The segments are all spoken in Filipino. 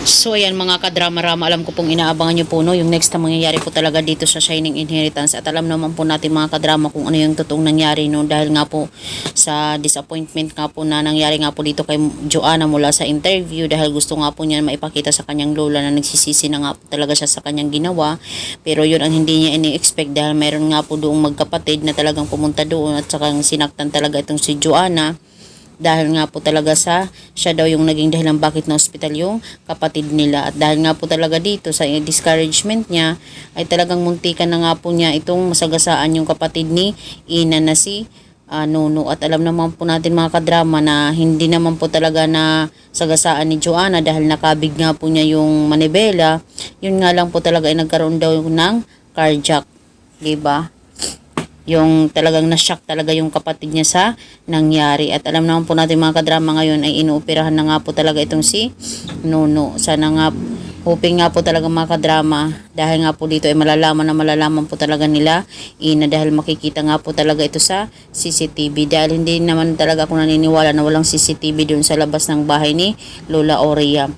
So ayan mga kadrama-rama, alam ko pong inaabangan nyo po no, yung next na mangyayari po talaga dito sa Shining Inheritance. At alam naman po natin mga kadrama kung ano yung totoong nangyari no, dahil nga po sa disappointment nga po na nangyari nga po dito kay Joanna mula sa interview, dahil gusto nga po niya maipakita sa kanyang lola na nagsisisi na nga po talaga siya sa kanyang ginawa. Pero yun ang hindi niya ini-expect, dahil meron nga po doong magkapatid na talagang pumunta doon at saka sinaktan talaga itong si Joanna. Dahil nga po talaga siya daw yung naging dahilan bakit na hospital yung kapatid nila. At dahil nga po talaga dito sa discouragement niya, ay talagang muntikan na nga po niya itong masagasaan yung kapatid ni Ina na si Nuno. At alam naman po natin mga kadrama na hindi naman po talaga na sagasaan ni Joanna dahil nakabig nga po niya yung manibela. Yun nga lang po talaga ay nagkaroon daw ng cardiac, diba? Yung talagang na-shock talaga yung kapatid niya sa nangyari. At alam naman po natin mga kadrama ngayon ay inuoperahan na nga po talaga itong si Nuno. Sana nga, hoping nga po talaga mga kadrama, dahil nga po dito ay malalaman po talaga nila Ina, dahil makikita nga po talaga ito sa CCTV. Dahil hindi naman talaga ako naniniwala na walang CCTV doon sa labas ng bahay ni Lola Oria.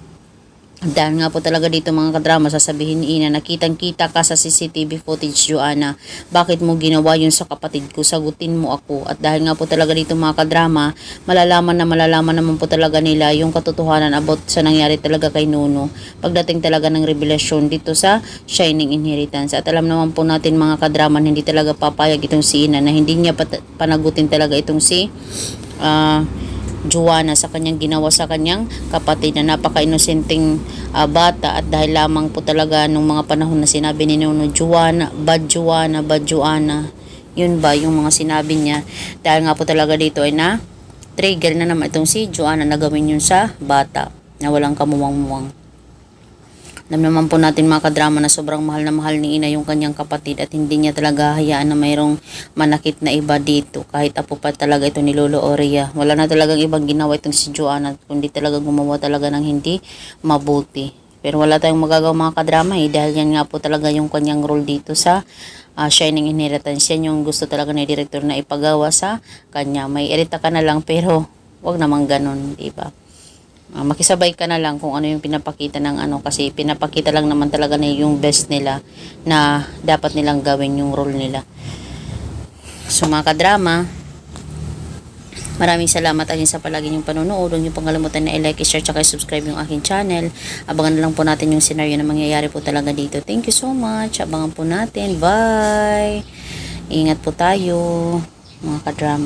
Dahil nga po talaga dito mga kadrama, sasabihin ni Ina na kitang-kita ka sa CCTV footage, Joanna. Bakit mo ginawa yun sa kapatid ko? Sagutin mo ako. At dahil nga po talaga dito mga kadrama, malalaman naman po talaga nila yung katotohanan about sa nangyari talaga kay Nuno. Pagdating talaga ng revelasyon dito sa Shining Inheritance. At alam naman po natin mga kadrama, hindi talaga papayag itong si Ina na hindi niya panagutin talaga itong si Joanna sa kanyang ginawa sa kanyang kapatid na napaka-inosenteng bata. At dahil lamang po talaga nung mga panahon na sinabi ni Nuno, Joanna, bad Joanna, bad Joanna, yun ba yung mga sinabi niya, dahil nga po talaga dito ay na trigger na naman itong si Joanna na gawin yun sa bata na walang kamuwang-muwang. Alam naman po natin mga kadrama na sobrang mahal na mahal ni Ina yung kanyang kapatid at hindi niya talaga hayaan na mayroong manakit na iba dito. Kahit apo pa talaga ito ni Lolo Oria. Wala na talagang ibang ginawa itong si Joanna kundi talaga gumawa talaga ng hindi mabuti. Pero wala tayong magagawa mga kadrama dahil yan nga po talaga yung kanyang role dito sa Shining Inheritance. Yan yung gusto talaga ni director na ipagawa sa kanya. May irita ka na lang pero wag namang ganun, diba? Makisabay ka na lang kung ano yung pinapakita ng kasi pinapakita lang naman talaga na yung best nila na dapat nilang gawin yung role nila. So mga kadrama, maraming salamat agin sa palagi yung panonood. Huwag niyo pong kalimutan na i-like, i-share, tsaka i-subscribe yung aking channel. Abangan na lang po natin yung scenario na mangyayari po talaga dito. Thank you so much. Abangan po natin. Bye! Ingat po tayo mga kadrama.